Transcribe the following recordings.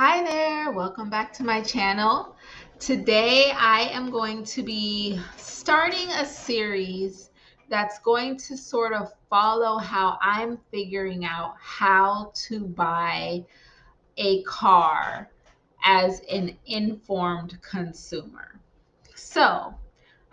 Hi there, welcome back to my channel. Today I am going to be starting a series that's going to sort of follow how I'm figuring out how to buy a car as an informed consumer. So,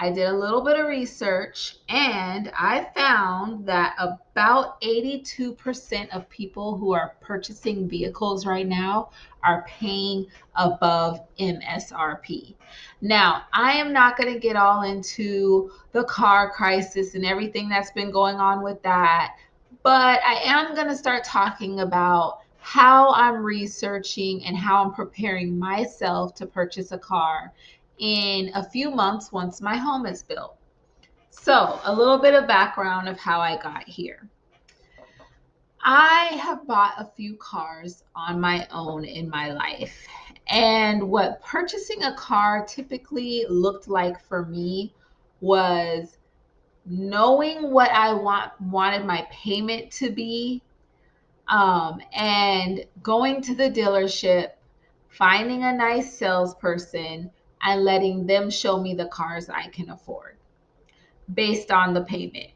I did a little bit of research and I found that about 82% of people who are purchasing vehicles right now are paying above MSRP. Now, I am not going to get all into the car crisis and everything that's been going on with that, but I am going to start talking about how I'm researching and how I'm preparing myself to purchase a car in a few months once my home is built. So, a little bit of background of how I got here. I have bought a few cars on my own in my life. And what purchasing a car typically looked like for me was knowing what I wanted my payment to be, and going to the dealership, finding a nice salesperson, and letting them show me the cars I can afford based on the payment.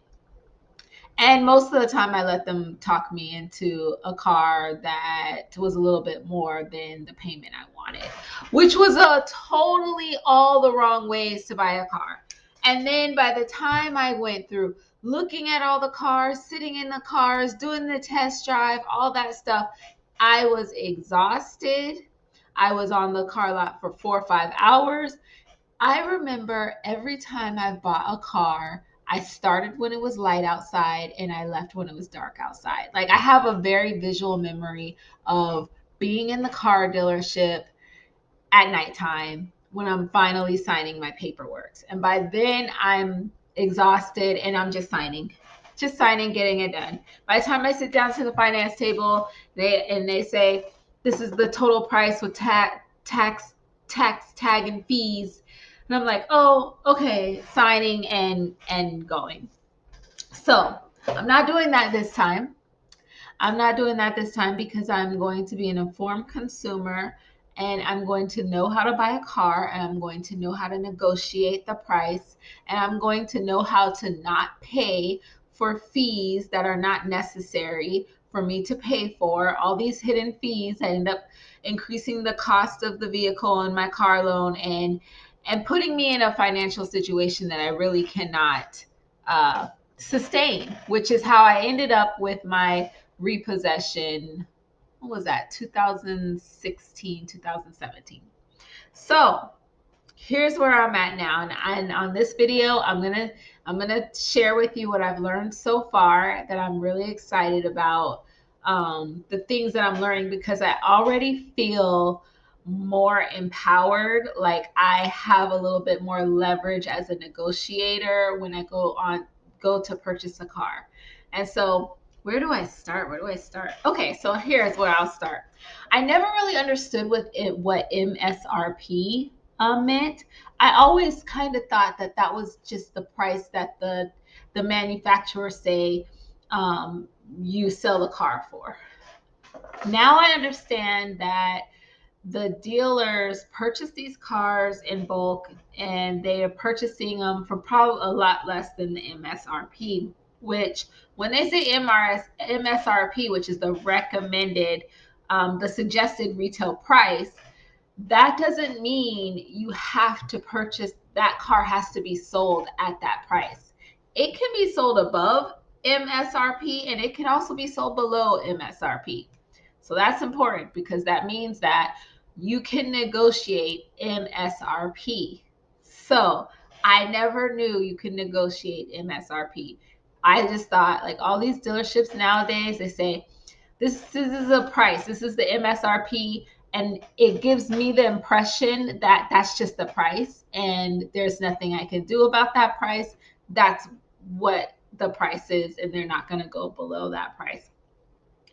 And most of the time, I let them talk me into a car that was a little bit more than the payment I wanted, which was a totally all the wrong ways to buy a car. And then by the time I went through looking at all the cars, sitting in the cars, doing the test drive, all that stuff, I was exhausted. I was on the car lot for 4 or 5 hours. I remember every time I bought a car, I started when it was light outside and I left when it was dark outside. Like I have a very visual memory of being in the car dealership at nighttime when I'm finally signing my paperwork. And by then I'm exhausted and I'm just signing, getting it done. By the time I sit down to the finance table, they say this is the total price with tax, tag, and fees, and I'm like, oh, okay, signing and going. So I'm not doing that this time. I'm not doing that this time because I'm going to be an informed consumer and I'm going to know how to buy a car and I'm going to know how to negotiate the price and I'm going to know how to not pay for fees that are not necessary for me to pay for. All these hidden fees that end up increasing the cost of the vehicle and my car loan and putting me in a financial situation that I really cannot sustain, which is how I ended up with my repossession. What was that? 2016, 2017. So here's where I'm at now. And on this video, I'm gonna share with you what I've learned so far that I'm really excited about. The things that I'm learning because I already feel more empowered, like I have a little bit more leverage as a negotiator when I go to purchase a car. And so where do I start? Where do I start? Okay, so here's where I'll start. I never really understood what MSRP meant. I always kind of thought that that was just the price that the manufacturers say you sell the car for. Now I understand that the dealers purchase these cars in bulk and they are purchasing them for probably a lot less than the MSRP, which when they say MSRP, which is the recommended, the suggested retail price, that doesn't mean you have to purchase that car has to be sold at that price. It can be sold above MSRP and it can also be sold below MSRP. So that's important because that means that you can negotiate MSRP. So I never knew you could negotiate MSRP. I just thought like all these dealerships nowadays, they say this is a price, this is the MSRP, and it gives me the impression that that's just the price and there's nothing I can do about that price. That's what the price is, and they're not going to go below that price.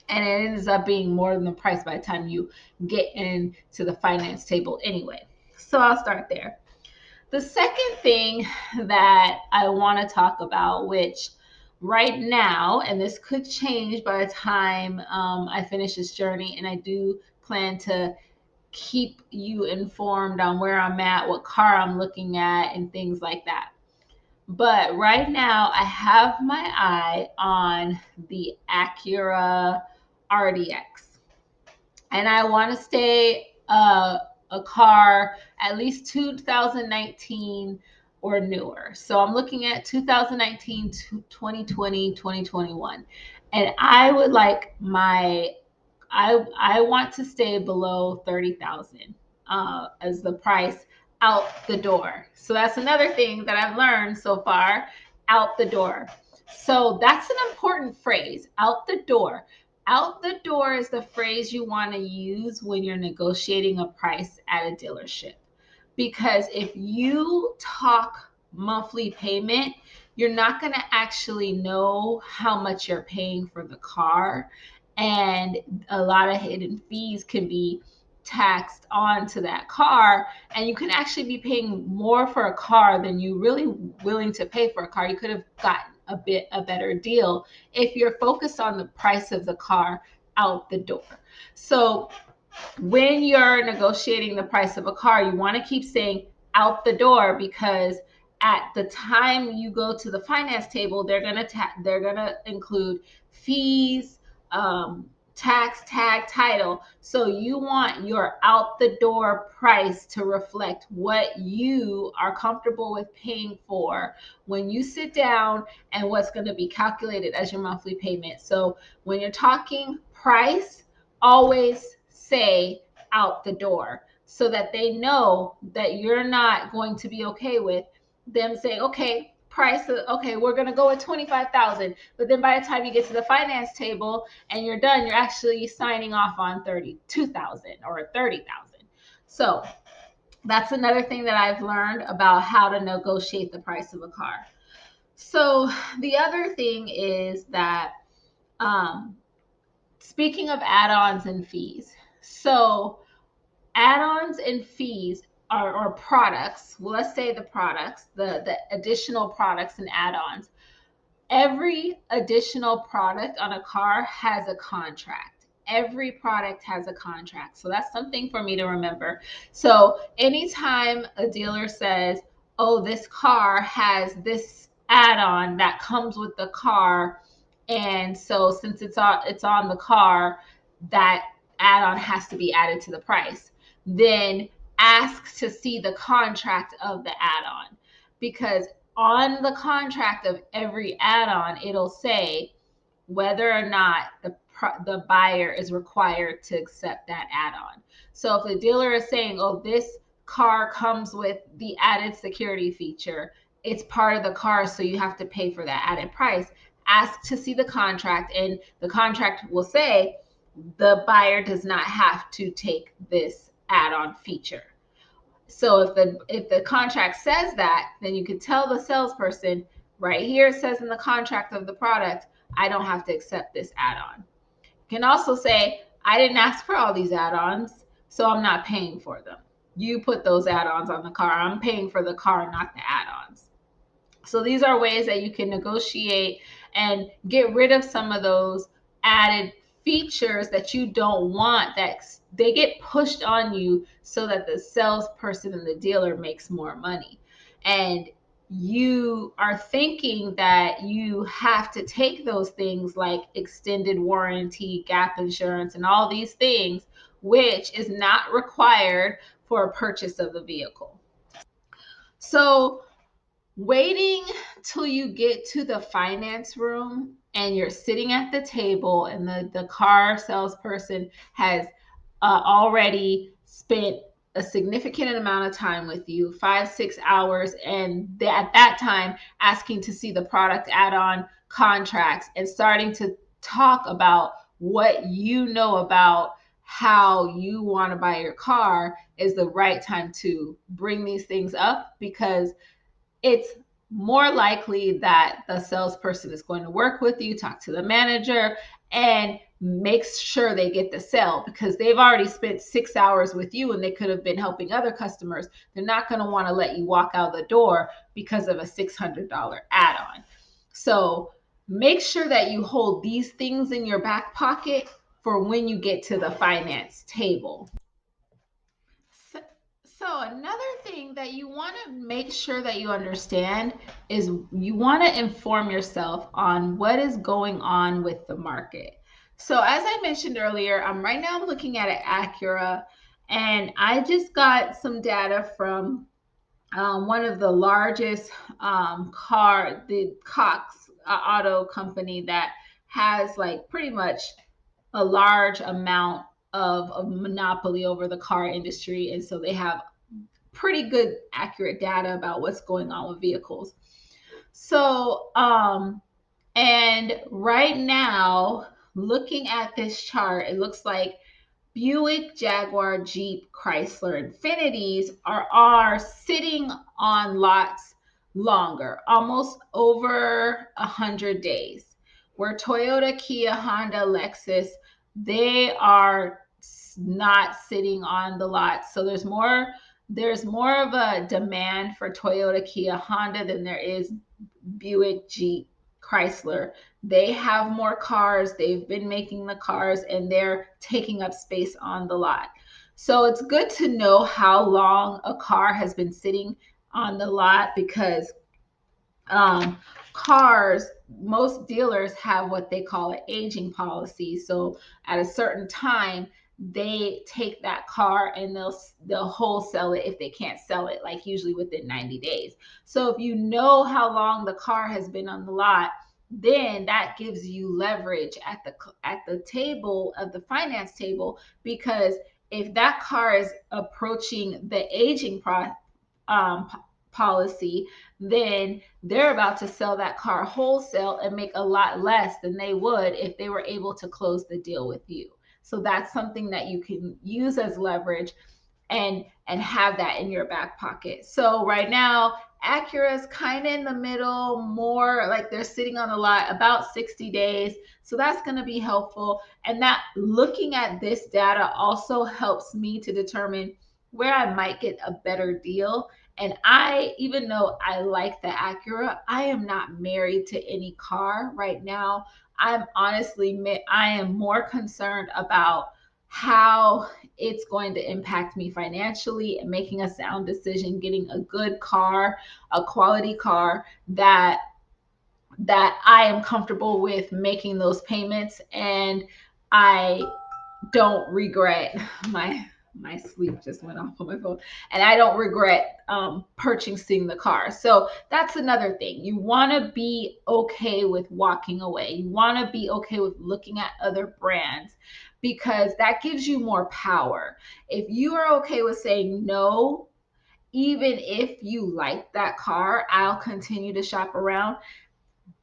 And it ends up being more than the price by the time you get into the finance table anyway. So I'll start there. The second thing that I want to talk about, which right now, and this could change by the time I finish this journey, and I do plan to keep you informed on where I'm at, what car I'm looking at, and things like that. But right now, I have my eye on the Acura RDX, and I want to stay a car at least 2019 or newer. So I'm looking at 2019, 2020, 2021. And I would like I want to stay below 30,000 as the price out the door. So that's another thing that I've learned so far, out the door. So that's an important phrase, out the door. Out the door is the phrase you want to use when you're negotiating a price at a dealership. Because if you talk monthly payment, you're not going to actually know how much you're paying for the car. And a lot of hidden fees can be taxed onto that car, and you can actually be paying more for a car than you really willing to pay for a car. You could have gotten a better deal if you're focused on the price of the car out the door. So when you're negotiating the price of a car, you want to keep saying out the door, because at the time you go to the finance table, they're gonna include fees, tax, tag, title. So you want your out the door price to reflect what you are comfortable with paying for when you sit down, and what's going to be calculated as your monthly payment. So when you're talking price, always say out the door, so that they know that you're not going to be okay with them saying, okay, price, okay, we're going to go with 25,000. But then by the time you get to the finance table and you're done, you're actually signing off on 32,000 or 30,000. So that's another thing that I've learned about how to negotiate the price of a car. So the other thing is that, speaking of add-ons and fees, so add-ons and fees are products. Well, let's say the products, the additional products and add-ons. Every additional product on a car has a contract. Every product has a contract. So that's something for me to remember. So anytime a dealer says, oh, this car has this add-on that comes with the car, and so since it's on the car, that add-on has to be added to the price, then ask to see the contract of the add-on, because on the contract of every add-on, it'll say whether or not the buyer is required to accept that add-on. So if the dealer is saying, oh, this car comes with the added security feature, it's part of the car, so you have to pay for that added price, ask to see the contract, and the contract will say the buyer does not have to take this add-on feature. So if the contract says that, then you can tell the salesperson, right here it says in the contract of the product, I don't have to accept this add-on. You can also say, I didn't ask for all these add-ons, so I'm not paying for them. You put those add-ons on the car. I'm paying for the car, not the add-ons. So these are ways that you can negotiate and get rid of some of those added features that you don't want, that they get pushed on you so that the salesperson and the dealer makes more money. And you are thinking that you have to take those things like extended warranty, gap insurance, and all these things, which is not required for a purchase of the vehicle. So waiting till you get to the finance room and you're sitting at the table, and the car salesperson has already spent a significant amount of time with you, 5-6 hours, and at that time asking to see the product add-on contracts and starting to talk about what you know about how you want to buy your car, is the right time to bring these things up, because it's more likely that the salesperson is going to work with you, talk to the manager, and make sure they get the sale, because they've already spent 6 hours with you and they could have been helping other customers. They're not going to want to let you walk out the door because of a $600 add-on. So make sure that you hold these things in your back pocket for when you get to the finance table. So another thing that you want to make sure that you understand is you want to inform yourself on what is going on with the market. So as I mentioned earlier, I'm looking at an Acura, and I just got some data from one of the largest the Cox auto company that has like pretty much a large amount of monopoly over the car industry, and so they have pretty good accurate data about what's going on with vehicles. So and right now, looking at this chart, it looks like Buick, Jaguar, Jeep, Chrysler, Infinities are sitting on lots longer, almost over 100 days. Where Toyota, Kia, Honda, Lexus, they are not sitting on the lots. So there's more of a demand for Toyota, Kia, Honda than there is Buick, Jeep, Chrysler. They have more cars. They've been making the cars and they're taking up space on the lot. So it's good to know how long a car has been sitting on the lot because um, cars, most dealers have what they call an aging policy. So at a certain time, they take that car and they'll wholesale it if they can't sell it, like usually within 90 days. So if you know how long the car has been on the lot, then that gives you leverage at the table of the finance table, because if that car is approaching the aging um, policy, then they're about to sell that car wholesale and make a lot less than they would if they were able to close the deal with you. So that's something that you can use as leverage and have that in your back pocket. So right now, Acura is kind of in the middle, more like they're sitting on a lot about 60 days. So that's going to be helpful. And that looking at this data also helps me to determine where I might get a better deal. And even though I like the Acura, I am not married to any car right now. I am more concerned about how it's going to impact me financially and making a sound decision, getting a good car, a quality car that I am comfortable with making those payments, and I don't regret my sleep just went off on my phone, and I don't regret purchasing the car. So that's another thing. You want to be okay with walking away. You want to be okay with looking at other brands, because that gives you more power. If you are okay with saying no, even if you like that car, I'll continue to shop around.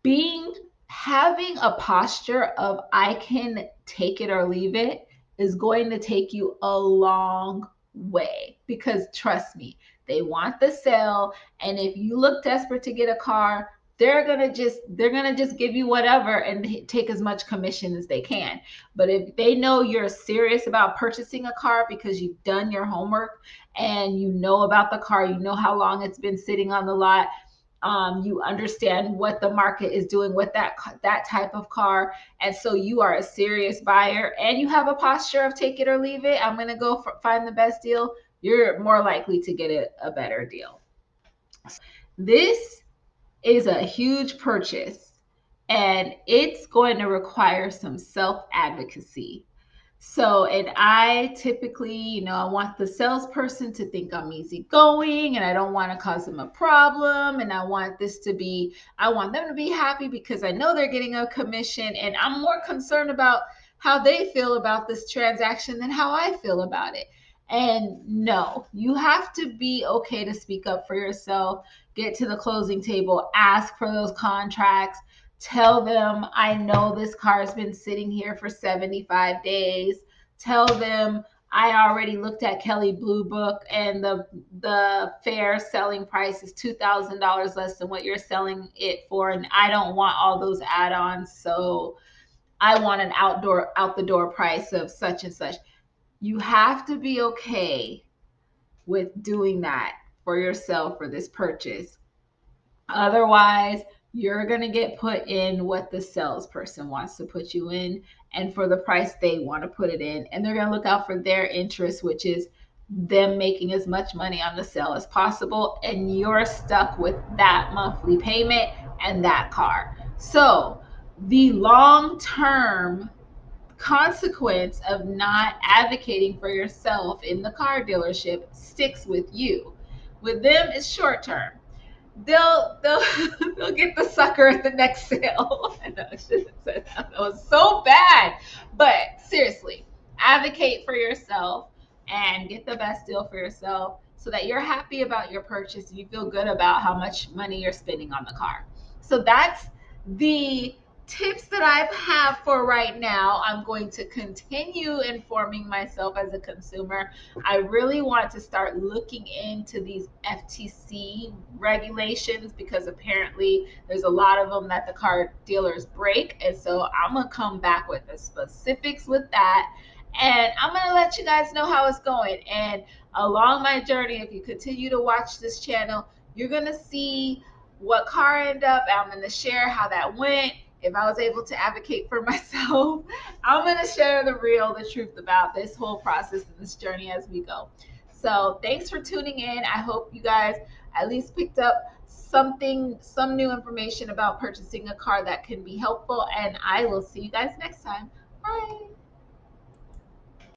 Being Having a posture of I can take it or leave it is going to take you a long way, because trust me, they want the sale, and if you look desperate to get a car, they're going to just give you whatever and take as much commission as they can. But if they know you're serious about purchasing a car because you've done your homework and you know about the car, you know how long it's been sitting on the lot, you understand what the market is doing with that type of car, and so you are a serious buyer and you have a posture of take it or leave it. I'm going to find the best deal. You're more likely to get a better deal. This is a huge purchase, and it's going to require some self advocacy. So, and I typically, I want the salesperson to think I'm easygoing and I don't want to cause them a problem. And I want them to be happy because I know they're getting a commission. And I'm more concerned about how they feel about this transaction than how I feel about it. And no, you have to be okay to speak up for yourself, get to the closing table, ask for those contracts. Tell them, I know this car has been sitting here for 75 days. Tell them, I already looked at Kelley Blue Book and the fair selling price is $2,000 less than what you're selling it for. And I don't want all those add-ons. So I want an out the door price of such and such. You have to be okay with doing that for yourself for this purchase. Otherwise, you're going to get put in what the salesperson wants to put you in and for the price they want to put it in. And they're going to look out for their interest, which is them making as much money on the sale as possible, and you're stuck with that monthly payment and that car. So the long-term consequence of not advocating for yourself in the car dealership sticks with you. With them, it's short term. They'll they'll get the sucker at the next sale. I know I shouldn't have said that. That was so bad. But seriously, advocate for yourself and get the best deal for yourself so that you're happy about your purchase and you feel good about how much money you're spending on the car. So that's the tips that I have for right now. I'm going to continue informing myself as a consumer. I really want to start looking into these FTC regulations because apparently there's a lot of them that the car dealers break. And so I'm going to come back with the specifics with that. And I'm going to let you guys know how it's going. And along my journey, if you continue to watch this channel, you're going to see what car ended up. I'm going to share how that went. If I was able to advocate for myself, I'm going to share the truth about this whole process and this journey as we go. So thanks for tuning in. I hope you guys at least picked up some new information about purchasing a car that can be helpful. And I will see you guys next time. Bye.